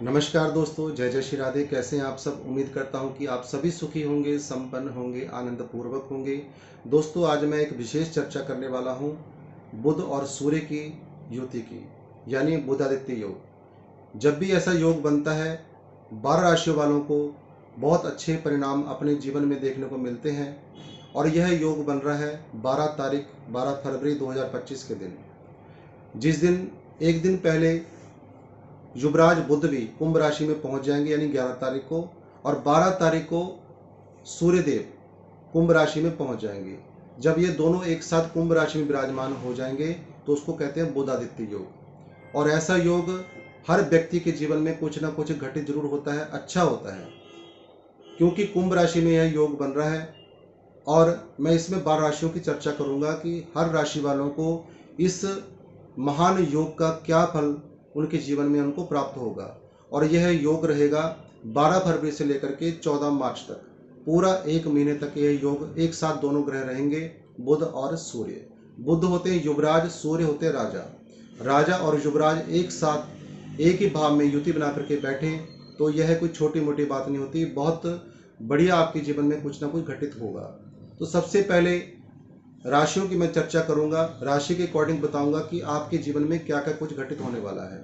नमस्कार दोस्तों, जय जय श्री राधे। कैसे हैं आप सब? उम्मीद करता हूं कि आप सभी सुखी होंगे, संपन्न होंगे, आनंद पूर्वक होंगे। दोस्तों, आज मैं एक विशेष चर्चा करने वाला हूं बुध और सूर्य की युति की, यानी बुध आदित्य योग। जब भी ऐसा योग बनता है, 12 राशियों वालों को बहुत अच्छे परिणाम अपने जीवन में देखने को मिलते हैं। और यह योग बन रहा है 12 फरवरी 2025 के दिन, जिस दिन एक दिन पहले युवराज बुध भी कुंभ राशि में पहुंच जाएंगे, यानी 11 तारीख को। और 12 तारीख को सूर्यदेव कुंभ राशि में पहुंच जाएंगे। जब ये दोनों एक साथ कुंभ राशि में विराजमान हो जाएंगे तो उसको कहते हैं बुध आदित्य योग। और ऐसा योग हर व्यक्ति के जीवन में कुछ ना कुछ घटित जरूर होता है, अच्छा होता है, क्योंकि कुंभ राशि में यह योग बन रहा है। और मैं इसमें 12 राशियों की चर्चा करूंगा कि हर राशि वालों को इस महान योग का क्या फल उनके जीवन में उनको प्राप्त होगा। और यह योग रहेगा 12 फरवरी से लेकर के 14 मार्च तक, पूरा एक महीने तक यह योग एक साथ दोनों ग्रह रहेंगे, बुध और सूर्य। बुध होते हैं युवराज, सूर्य होते हैं राजा। राजा और युवराज एक साथ एक ही भाव में युति बना करके बैठे तो यह कोई छोटी मोटी बात नहीं होती, बहुत बढ़िया आपके जीवन में कुछ ना कुछ घटित होगा। तो सबसे पहले राशियों की मैं चर्चा करूंगा, राशि के अकॉर्डिंग बताऊंगा कि आपके जीवन में क्या क्या कुछ घटित होने वाला है।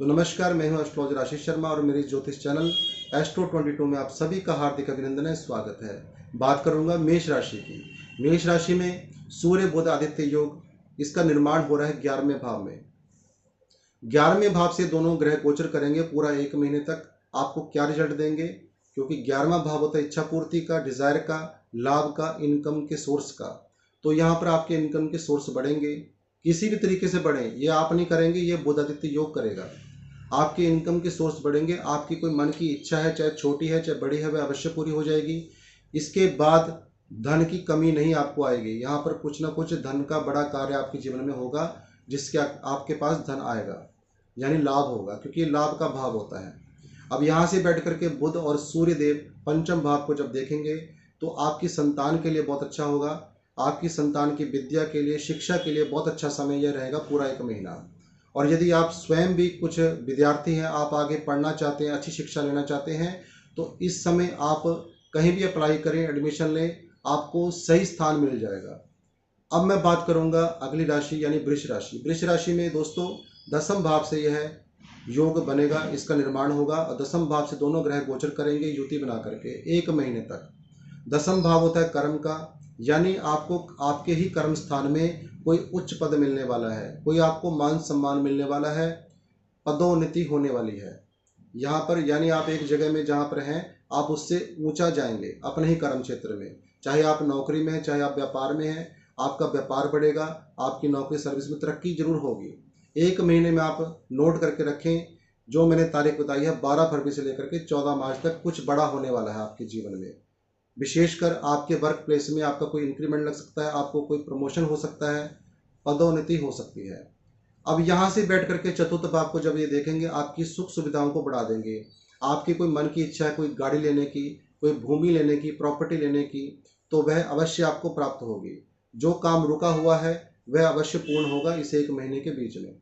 तो नमस्कार, मैं हूं एस्ट्रोलॉजर आशीष शर्मा और मेरे ज्योतिष चैनल एस्ट्रो 22 में आप सभी का हार्दिक अभिनंदन है, स्वागत है। बात करूंगा मेष राशि की। मेष राशि में सूर्य बुध आदित्य योग, इसका निर्माण हो रहा है 11वें भाव में। 11वें भाव से दोनों ग्रह गोचर करेंगे पूरा एक महीने तक। आपको क्या रिजल्ट देंगे, क्योंकि 11वां भाव होता है इच्छा पूर्ति का, डिजायर का, लाभ का, इनकम के सोर्स का। तो यहाँ पर आपके इनकम के सोर्स बढ़ेंगे, किसी भी तरीके से बढ़े, ये आप नहीं करेंगे, ये बुध आदित्य योग करेगा। आपके इनकम के सोर्स बढ़ेंगे, आपकी कोई मन की इच्छा है, चाहे छोटी है चाहे बड़ी है, वह अवश्य पूरी हो जाएगी। इसके बाद धन की कमी नहीं आपको आएगी। यहाँ पर कुछ ना कुछ धन का बड़ा कार्य आपके जीवन में होगा, जिसके आपके पास धन आएगा, यानी लाभ होगा, क्योंकि ये लाभ का भाव होता है। अब यहाँ से बैठ करके बुध और सूर्य देव पंचम भाव को जब देखेंगे तो आपकी संतान के लिए बहुत अच्छा होगा। आपकी संतान की विद्या के लिए, शिक्षा के लिए बहुत अच्छा समय यह रहेगा, पूरा एक महीना। और यदि आप स्वयं भी कुछ विद्यार्थी हैं, आप आगे पढ़ना चाहते हैं, अच्छी शिक्षा लेना चाहते हैं, तो इस समय आप कहीं भी अप्लाई करें, एडमिशन लें, आपको सही स्थान मिल जाएगा। अब मैं बात करूंगा अगली राशि यानी वृष राशि। वृष राशि में दोस्तों 10वें भाव से यह योग बनेगा, इसका निर्माण होगा। और 10वें भाव से दोनों ग्रह गोचर करेंगे युति बना करके एक महीने तक। 10वां भाव होता है कर्म का, यानी आपको आपके ही कर्म स्थान में कोई उच्च पद मिलने वाला है, कोई आपको मान सम्मान मिलने वाला है, पदोन्नति होने वाली है यहाँ पर। यानी आप एक जगह में जहाँ पर हैं, आप उससे ऊंचा जाएंगे अपने ही कर्म क्षेत्र में। चाहे आप नौकरी में हैं, चाहे आप व्यापार में हैं, आपका व्यापार बढ़ेगा, आपकी नौकरी सर्विस में तरक्की जरूर होगी। एक महीने में आप नोट करके रखें, जो मैंने तारीख बताई है 12 फरवरी से लेकर के 14 मार्च तक कुछ बड़ा होने वाला है आपके जीवन में। विशेषकर आपके वर्क प्लेस में आपका कोई इंक्रीमेंट लग सकता है, आपको कोई प्रमोशन हो सकता है, पदोन्नति हो सकती है। अब यहाँ से बैठ करके चतुर्थ भाव को जब ये देखेंगे, आपकी सुख सुविधाओं को बढ़ा देंगे। आपकी कोई मन की इच्छा है, कोई गाड़ी लेने की, कोई भूमि लेने की, प्रॉपर्टी लेने की, तो वह अवश्य आपको प्राप्त होगी। जो काम रुका हुआ है वह अवश्य पूर्ण होगा इस एक महीने के बीच में।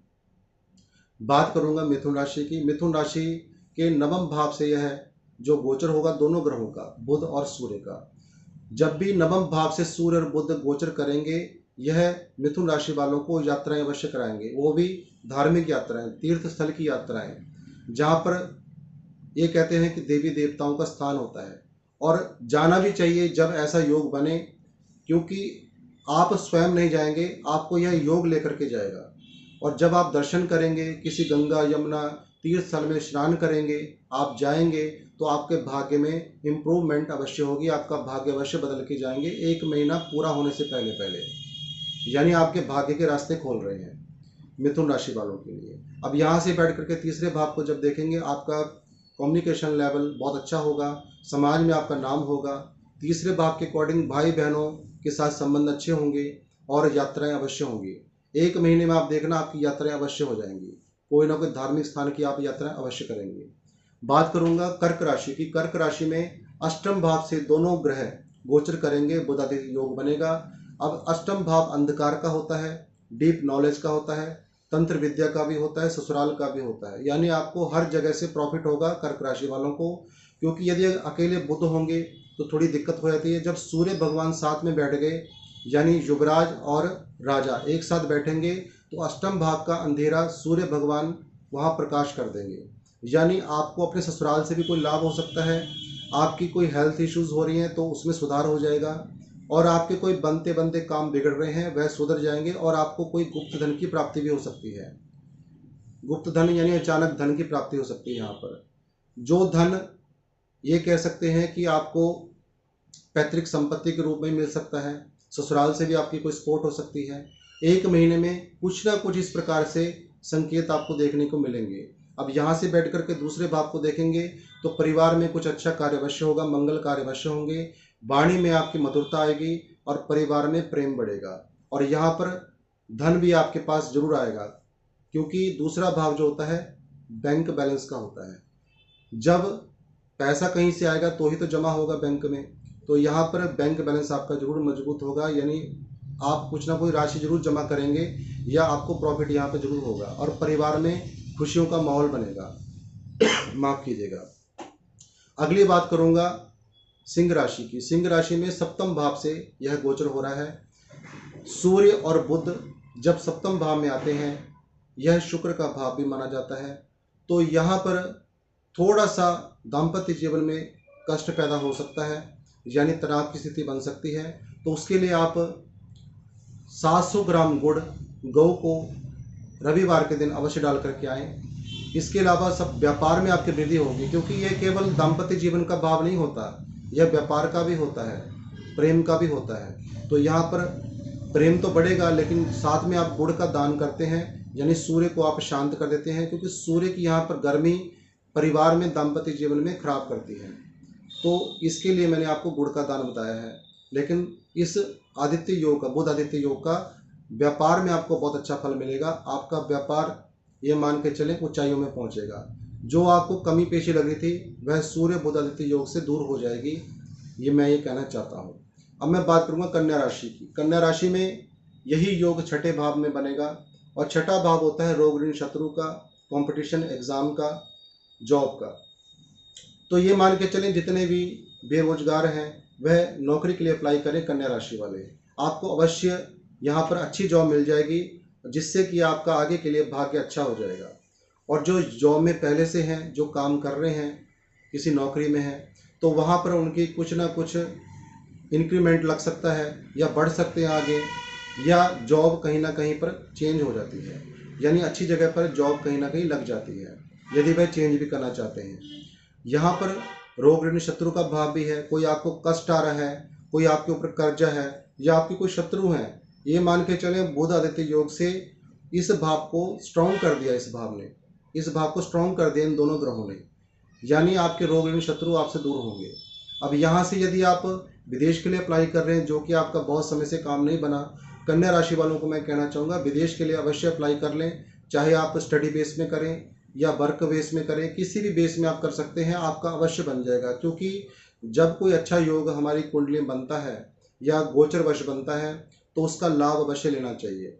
बात करूंगा मिथुन राशि की। मिथुन राशि के 9वें भाव से यह जो गोचर होगा दोनों ग्रहों का, बुध और सूर्य का। जब भी 9वें भाव से सूर्य और बुध गोचर करेंगे, यह मिथुन राशि वालों को यात्राएं अवश्य कराएंगे, वो भी धार्मिक यात्राएं, तीर्थ स्थल की यात्राएं, जहाँ पर ये कहते हैं कि देवी देवताओं का स्थान होता है। और जाना भी चाहिए जब ऐसा योग बने, क्योंकि आप स्वयं नहीं जाएंगे, आपको यह योग लेकर के जाएगा। और जब आप दर्शन करेंगे, किसी गंगा यमुना तीर्थ स्थल में स्नान करेंगे, आप जाएंगे, तो आपके भाग्य में इम्प्रूवमेंट अवश्य होगी, आपका भाग्य अवश्य बदल के जाएंगे एक महीना पूरा होने से पहले पहले। यानी आपके भाग्य के रास्ते खोल रहे हैं मिथुन राशि वालों के लिए। अब यहाँ से बैठ करके तीसरे भाव को जब देखेंगे, आपका कम्युनिकेशन लेवल बहुत अच्छा होगा, समाज में आपका नाम होगा। तीसरे भाव के अकॉर्डिंग भाई बहनों के साथ संबंध अच्छे होंगे और यात्राएं अवश्य होंगी। एक महीने में आप देखना आपकी यात्राएं अवश्य हो जाएंगी, कोई ना कोई धार्मिक स्थान की आप यात्राएं अवश्य करेंगे। बात करूंगा कर्क राशि की। कर्क राशि में अष्टम भाव से दोनों ग्रह गोचर करेंगे, बुध आदित्य योग बनेगा। अब अष्टम भाव अंधकार का होता है, डीप नॉलेज का होता है, तंत्र विद्या का भी होता है, ससुराल का भी होता है, यानी आपको हर जगह से प्रॉफिट होगा कर्क राशि वालों को। क्योंकि यदि अकेले बुध होंगे तो थोड़ी दिक्कत हो जाती है। जब सूर्य भगवान साथ में बैठ गए, यानी युवराज और राजा एक साथ बैठेंगे, तो अष्टम भाव का अंधेरा सूर्य भगवान वहाँ प्रकाश कर देंगे। यानी आपको अपने ससुराल से भी कोई लाभ हो सकता है, आपकी कोई हेल्थ इश्यूज हो रही हैं तो उसमें सुधार हो जाएगा, और आपके कोई बनते बनते काम बिगड़ रहे हैं वह सुधर जाएंगे, और आपको कोई गुप्त धन की प्राप्ति भी हो सकती है। गुप्त धन यानी अचानक धन की प्राप्ति हो सकती है। यहाँ पर जो धन, ये कह सकते हैं कि आपको पैतृक संपत्ति के रूप में मिल सकता है, ससुराल से भी आपकी कोई सपोर्ट हो सकती है। एक महीने में कुछ ना कुछ इस प्रकार से संकेत आपको देखने को मिलेंगे। अब यहाँ से बैठ करके दूसरे भाव को देखेंगे तो परिवार में कुछ अच्छा कार्य अवश्य होगा, मंगल कार्य अवश्य होंगे, वाणी में आपकी मधुरता आएगी और परिवार में प्रेम बढ़ेगा। और यहाँ पर धन भी आपके पास जरूर आएगा, क्योंकि दूसरा भाव जो होता है बैंक बैलेंस का होता है। जब पैसा कहीं से आएगा तो ही तो जमा होगा बैंक में, तो यहाँ पर बैंक बैलेंस आपका जरूर मजबूत होगा, यानी आप कुछ ना कोई राशि जरूर जमा करेंगे या आपको प्रॉफिट यहाँ पे जरूर होगा, और परिवार में खुशियों का माहौल बनेगा। माफ कीजिएगा। अगली बात करूंगा सिंह राशि की। सिंह राशि में सप्तम भाव से यह गोचर हो रहा है। सूर्य और बुध जब सप्तम भाव में आते हैं, यह शुक्र का भाव भी माना जाता है, तो यहाँ पर थोड़ा सा दाम्पत्य जीवन में कष्ट पैदा हो सकता है, यानी तनाव की स्थिति बन सकती है। तो उसके लिए आप 700 ग्राम गुड़ गौ को रविवार के दिन अवश्य डाल करके आएँ। इसके अलावा सब व्यापार में आपकी वृद्धि होगी, क्योंकि यह केवल दाम्पत्य जीवन का भाव नहीं होता, यह व्यापार का भी होता है, प्रेम का भी होता है। तो यहाँ पर प्रेम तो बढ़ेगा, लेकिन साथ में आप गुड़ का दान करते हैं, यानी सूर्य को आप शांत कर देते हैं, क्योंकि सूर्य की यहाँ पर गर्मी परिवार में दाम्पत्य जीवन में खराब करती है। तो इसके लिए मैंने आपको गुड़ का दान बताया है। लेकिन इस आदित्य योग का, बुध आदित्य योग का व्यापार में आपको बहुत अच्छा फल मिलेगा। आपका व्यापार ये मान के चलें ऊंचाइयों में पहुंचेगा। जो आपको कमी पेशी लग रही थी वह सूर्य बुध आदित्य योग से दूर हो जाएगी, मैं ये कहना चाहता हूँ। अब मैं बात करूँगा कन्या राशि की। कन्या राशि में यही योग छठे भाव में बनेगा, और छठा भाव होता है रोग ऋण शत्रु का, कंपटीशन एग्जाम का, जॉब का। तो ये मान के चलें जितने भी बेरोजगार हैं वह नौकरी के लिए अप्लाई करें। कन्या राशि वाले, आपको अवश्य यहाँ पर अच्छी जॉब मिल जाएगी, जिससे कि आपका आगे के लिए भाग्य अच्छा हो जाएगा। और जो जॉब में पहले से हैं, जो काम कर रहे हैं, किसी नौकरी में हैं, तो वहाँ पर उनकी कुछ ना कुछ इंक्रीमेंट लग सकता है, या बढ़ सकते हैं आगे, या जॉब कहीं ना कहीं पर चेंज हो जाती है, यानी अच्छी जगह पर जॉब कहीं ना कहीं लग जाती है, यदि वह चेंज भी करना चाहते हैं। यहाँ पर रोग ऋण शत्रु का भाव भी है, कोई आपको कष्ट आ रहा है, कोई आपके ऊपर कर्जा है, या आपके कोई शत्रु हैं, ये मान के चलें बुध आदित्य योग से इस भाव को स्ट्रॉन्ग कर दिया, इस भाव को स्ट्रॉन्ग कर दिया इन दोनों ग्रहों ने, यानी आपके रोग ऋण शत्रु आपसे दूर होंगे। अब यहाँ से यदि आप विदेश के लिए अप्लाई कर रहे हैं, जो कि आपका बहुत समय से काम नहीं बना, कन्या राशि वालों को मैं कहना चाहूँगा विदेश के लिए अवश्य अप्लाई कर लें। चाहे आप स्टडी बेस में करें या वर्क बेस में करें, किसी भी बेस में आप कर सकते हैं, आपका अवश्य बन जाएगा। क्योंकि जब कोई अच्छा योग हमारी कुंडली में बनता है या गोचर वश बनता है, तो उसका लाभ अवश्य लेना चाहिए।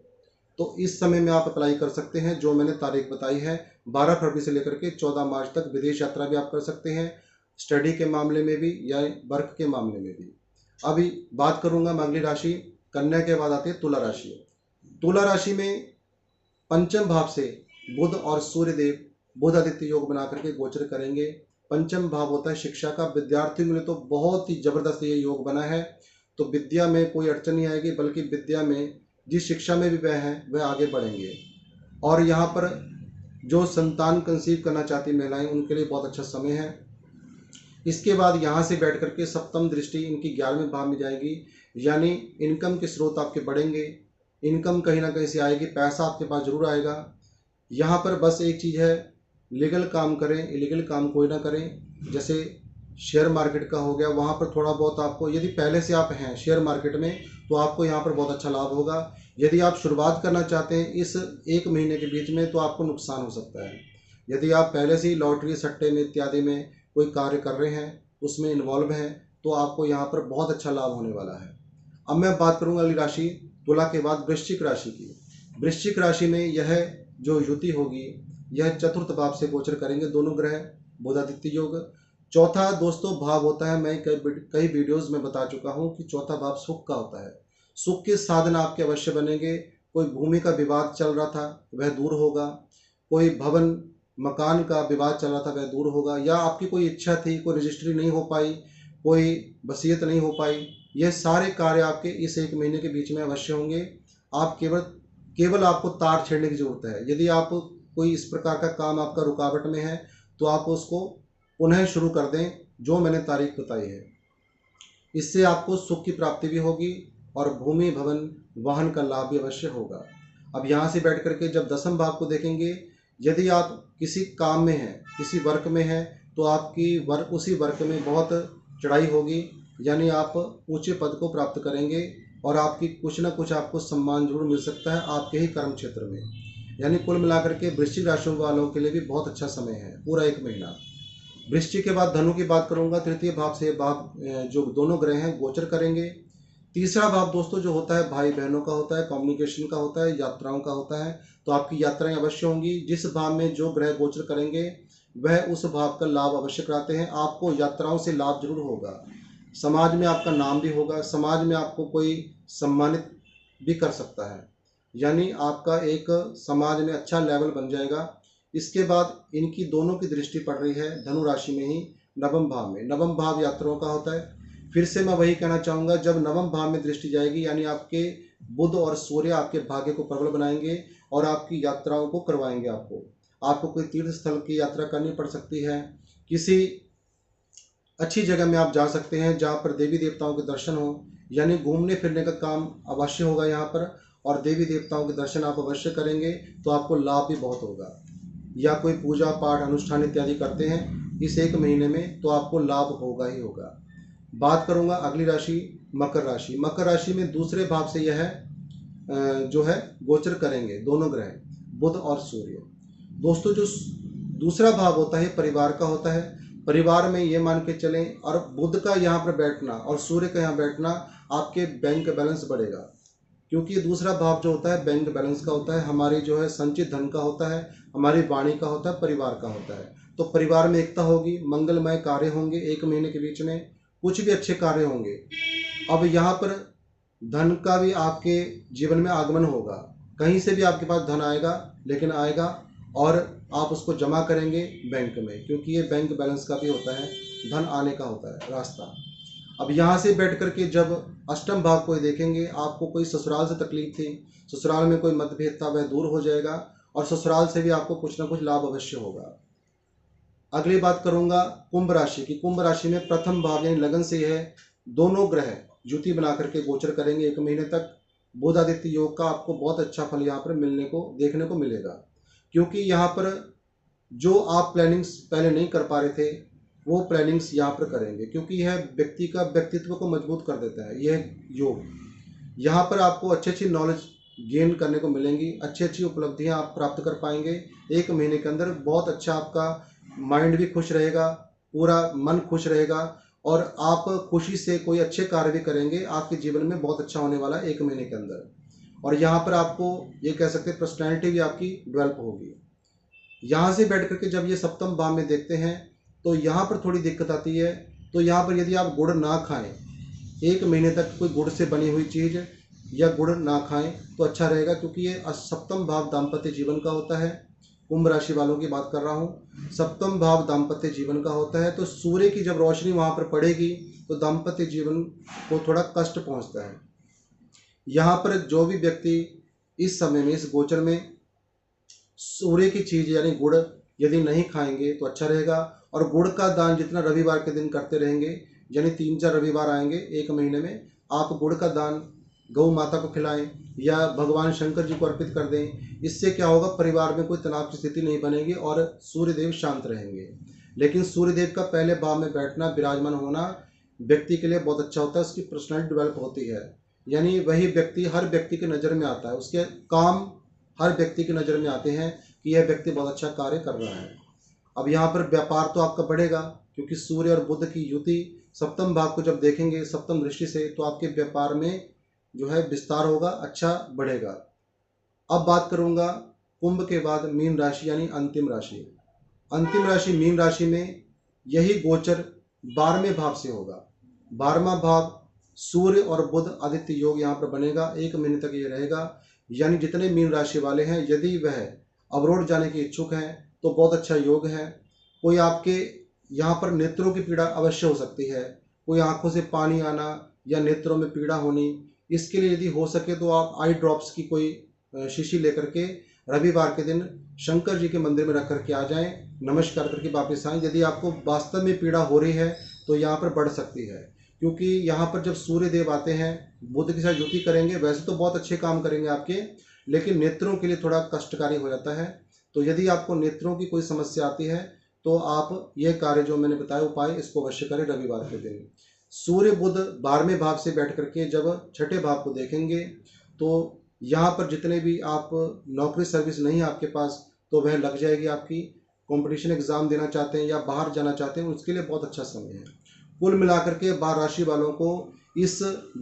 तो इस समय में आप अप्लाई कर सकते हैं। जो मैंने तारीख बताई है 12 फरवरी से लेकर के 14 मार्च तक विदेश यात्रा भी आप कर सकते हैं, स्टडी के मामले में भी या वर्क के मामले में भी। अभी बात करूंगा मैं अगली राशि, कन्या के बाद आती है तुला राशि। तुला राशि में पंचम भाव से बुध और सूर्य देव बुध आदित्य योग बना करके गोचर करेंगे। पंचम भाव होता है शिक्षा का। विद्यार्थियों के लिए तो बहुत ही जबरदस्त ये योग बना है, तो विद्या में कोई अड़चन नहीं आएगी, बल्कि विद्या में जिस शिक्षा में भी वह हैं वह आगे बढ़ेंगे। और यहाँ पर जो संतान कंसीव करना चाहती महिलाएं, उनके लिए बहुत अच्छा समय है। इसके बाद यहाँ से बैठ करके सप्तम दृष्टि इनकी 11वें भाव में जाएगी, यानी इनकम के स्रोत आपके बढ़ेंगे, इनकम कहीं ना कहीं से आएगी, पैसा आपके पास जरूर आएगा। यहाँ पर बस एक चीज़ है, लीगल काम करें, इलीगल काम कोई ना करें। जैसे शेयर मार्केट का हो गया, वहाँ पर थोड़ा बहुत आपको, यदि पहले से आप हैं शेयर मार्केट में, तो आपको यहाँ पर बहुत अच्छा लाभ होगा। यदि आप शुरुआत करना चाहते हैं इस एक महीने के बीच में, तो आपको नुकसान हो सकता है। यदि आप पहले से ही लॉटरी सट्टे में इत्यादि में कोई कार्य कर रहे हैं, उसमें इन्वॉल्व हैं, तो आपको यहाँ पर बहुत अच्छा लाभ होने वाला है। अब मैं बात करूँगा अगली राशि तुला के बाद वृश्चिक राशि की। वृश्चिक राशि में यह जो युति होगी यह चतुर्थ भाव से गोचर करेंगे दोनों ग्रह, बुध आदित्य योग। चौथा दोस्तों भाव होता है, मैं कई वीडियोस में बता चुका हूं कि चौथा भाव सुख का होता है। सुख के साधन आपके अवश्य बनेंगे। कोई भूमि का विवाद चल रहा था वह दूर होगा, कोई भवन मकान का विवाद चल रहा था वह दूर होगा, या आपकी कोई इच्छा थी, कोई रजिस्ट्री नहीं हो पाई, कोई वसीयत नहीं हो पाई, यह सारे कार्य आपके इस 1 महीने के बीच में अवश्य होंगे। आप केवल आपको तार छेड़ने की जरूरत है। यदि आप कोई इस प्रकार का काम आपका रुकावट में है तो आप उसको पुनः शुरू कर दें जो मैंने तारीख बताई है। इससे आपको सुख की प्राप्ति भी होगी और भूमि भवन वाहन का लाभ भी अवश्य होगा। अब यहाँ से बैठ करके जब दसम भाव को देखेंगे, यदि आप किसी काम में हैं, किसी वर्क में हैं, तो आपकी उसी वर्क में बहुत चढ़ाई होगी, यानी आप ऊंचे पद को प्राप्त करेंगे और आपकी कुछ ना कुछ आपको सम्मान जरूर मिल सकता है आपके ही कर्म क्षेत्र में। यानी कुल मिलाकर के वृश्चिक राशि वालों के लिए भी बहुत अच्छा समय है, पूरा 1 महीना। वृश्चिक के बाद धनु की बात करूंगा। तृतीय भाव से भाव जो दोनों ग्रह हैं गोचर करेंगे। तीसरा भाव दोस्तों जो होता है भाई बहनों का होता है, कम्युनिकेशन का होता है, यात्राओं का होता है। तो आपकी यात्राएं अवश्य होंगी। जिस भाव में जो ग्रह गोचर करेंगे वह उस भाव का लाभ अवश्य कराते हैं। आपको यात्राओं से लाभ जरूर होगा, समाज में आपका नाम भी होगा, समाज में आपको कोई सम्मानित भी कर सकता है, यानी आपका एक समाज में अच्छा लेवल बन जाएगा। इसके बाद इनकी दोनों की दृष्टि पड़ रही है धनु राशि में ही, नवम भाव में। नवम भाव यात्राओं का होता है। फिर से मैं वही कहना चाहूँगा, जब नवम भाव में दृष्टि जाएगी यानी आपके बुध और सूर्य आपके भाग्य को प्रबल बनाएंगे और आपकी यात्राओं को करवाएंगे। आपको कोई तीर्थ स्थल की यात्रा करनी पड़ सकती है, किसी अच्छी जगह में आप जा सकते हैं जहाँ पर देवी देवताओं के दर्शन हो, यानी घूमने फिरने का काम अवश्य होगा यहाँ पर, और देवी देवताओं के दर्शन आप अवश्य करेंगे तो आपको लाभ भी बहुत होगा। या कोई पूजा पाठ अनुष्ठान इत्यादि करते हैं इस 1 महीने में तो आपको लाभ होगा ही होगा। बात करूंगा अगली राशि मकर राशि। मकर राशि में दूसरे भाव से यह जो है गोचर करेंगे दोनों ग्रह बुध और सूर्य। दोस्तों जो दूसरा भाव होता है परिवार का होता है। परिवार में ये मान के चलें, और बुध का यहाँ पर बैठना और सूर्य का यहाँ बैठना आपके बैंक बैलेंस बढ़ेगा, क्योंकि दूसरा भाव जो होता है बैंक बैलेंस का होता है, हमारी जो है संचित धन का होता है, हमारी वाणी का होता है, परिवार का होता है। तो परिवार में एकता होगी, मंगलमय कार्य होंगे 1 महीने के बीच में, कुछ भी अच्छे कार्य होंगे। अब यहाँ पर धन का भी आपके जीवन में आगमन होगा, कहीं से भी आपके पास धन आएगा, लेकिन आएगा और आप उसको जमा करेंगे बैंक में, क्योंकि ये बैंक बैलेंस का भी होता है, धन आने का होता है रास्ता। अब यहाँ से बैठ करके जब अष्टम भाव को देखेंगे, आपको कोई ससुराल से तकलीफ थी, ससुराल में कोई मतभेद था, वह दूर हो जाएगा और ससुराल से भी आपको कुछ ना कुछ लाभ अवश्य होगा। अगली बात करूंगा कुंभ राशि की। कुंभ राशि में प्रथम भाव यानी लगन से है दोनों ग्रह युति बना करके गोचर करेंगे 1 महीने तक। बुध आदित्य योग का आपको बहुत अच्छा फल यहाँ पर देखने को मिलेगा, क्योंकि यहाँ पर जो आप प्लानिंग्स पहले नहीं कर पा रहे थे वो प्लानिंग्स यहाँ पर करेंगे, क्योंकि यह व्यक्ति का व्यक्तित्व को मजबूत कर देता है यह योग। यहाँ पर आपको अच्छी नॉलेज गेन करने को मिलेंगी, अच्छी उपलब्धियाँ आप प्राप्त कर पाएंगे 1 महीने के अंदर। बहुत अच्छा आपका माइंड भी खुश रहेगा, पूरा मन खुश रहेगा और आप खुशी से कोई अच्छे कार्य भी करेंगे। आपके जीवन में बहुत अच्छा होने वाला है 1 महीने के अंदर। और यहाँ पर आपको ये कह सकते हैं पर्सनैलिटी भी आपकी डेवलप होगी। यहाँ से बैठ करके जब ये सप्तम भाव में देखते हैं तो यहाँ पर थोड़ी दिक्कत आती है। तो यहाँ पर यदि आप गुड़ ना खाएं 1 महीने तक, कोई गुड़ से बनी हुई चीज़ या गुड़ ना खाएं तो अच्छा रहेगा, क्योंकि ये सप्तम भाव दाम्पत्य जीवन का होता है। कुंभ राशि वालों की बात कर रहा हूँ, सप्तम भाव दाम्पत्य जीवन का होता है। तो सूर्य की जब रोशनी वहाँ पर पड़ेगी तो दाम्पत्य जीवन को थोड़ा कष्ट पहुँचता है। यहाँ पर जो भी व्यक्ति इस समय में इस गोचर में सूर्य की चीज़ यानी गुड़ यदि नहीं खाएंगे तो अच्छा रहेगा। और गुड़ का दान जितना रविवार के दिन करते रहेंगे, यानी 3-4 रविवार आएंगे 1 महीने में, आप गुड़ का दान गौ माता को खिलाएं या भगवान शंकर जी को अर्पित कर दें। इससे क्या होगा, परिवार में कोई तनाव की स्थिति नहीं बनेगी और सूर्यदेव शांत रहेंगे। लेकिन सूर्यदेव का पहले भाव में बैठना, विराजमान होना व्यक्ति के लिए बहुत अच्छा होता है, उसकी पर्सनैलिटी डेवलप होती है। यानी वही व्यक्ति हर व्यक्ति की नज़र में आता है, उसके काम हर व्यक्ति की नज़र में आते हैं कि यह व्यक्ति बहुत अच्छा कार्य कर रहा है। अब यहाँ पर व्यापार तो आपका बढ़ेगा, क्योंकि सूर्य और बुध की युति सप्तम भाव को जब देखेंगे सप्तम दृष्टि से, तो आपके व्यापार में जो है विस्तार होगा, अच्छा बढ़ेगा। अब बात करूँगा कुंभ के बाद मीन राशि यानी अंतिम राशि। अंतिम राशि मीन राशि में यही गोचर 12वें भाव से होगा। 12वां भाव सूर्य और बुध आदित्य योग यहाँ पर बनेगा, 1 महीने तक ये रहेगा। यानी जितने मीन राशि वाले हैं, यदि वह अब्रॉड जाने के इच्छुक हैं तो बहुत अच्छा योग है। कोई आपके यहाँ पर नेत्रों की पीड़ा अवश्य हो सकती है, कोई आंखों से पानी आना या नेत्रों में पीड़ा होनी, इसके लिए यदि हो सके तो आप आई ड्रॉप्स की कोई शीशी लेकर के रविवार के दिन शंकर जी के मंदिर में रख करके आ जाएं, नमस्कार करके वापस आएं। यदि आपको वास्तव में पीड़ा हो रही है तो यहाँ पर बढ़ सकती है, क्योंकि यहाँ पर जब सूर्य देव आते हैं, बुध के साथ युति करेंगे, वैसे तो बहुत अच्छे काम करेंगे आपके, लेकिन नेत्रों के लिए थोड़ा कष्टकारी हो जाता है। तो यदि आपको नेत्रों की कोई समस्या आती है तो आप ये कार्य जो मैंने बताया उपाय, इसको अवश्य करें रविवार के दिन। सूर्य बुध 12वें भाव से बैठ करके जब छठे भाव को देखेंगे तो यहाँ पर जितने भी आप नौकरी सर्विस नहीं है आपके पास, तो वह लग जाएगी आपकी। कंपटीशन एग्जाम देना चाहते हैं या बाहर जाना चाहते हैं, उसके लिए बहुत अच्छा समय है। कुल मिलाकर के 12 राशि वालों को इस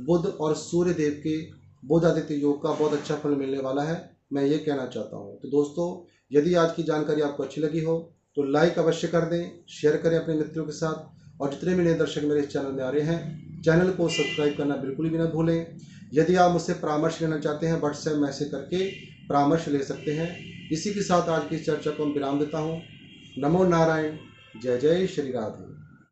बुध और सूर्य देव के बुध आदित्य योग का बहुत अच्छा फल मिलने वाला है, मैं ये कहना चाहता हूँ। तो दोस्तों, यदि आज की जानकारी आपको अच्छी लगी हो तो लाइक अवश्य कर दें, शेयर करें अपने मित्रों के साथ, और जितने भी नए दर्शक मेरे इस चैनल में आ रहे हैं, चैनल को सब्सक्राइब करना बिल्कुल भी ना भूलें। यदि आप मुझसे परामर्श लेना चाहते हैं, व्हाट्सएप मैसेज करके परामर्श ले सकते हैं। इसी के साथ आज की चर्चा को मैं विराम देता हूँ। नमो नारायण, जय जय श्री राधे।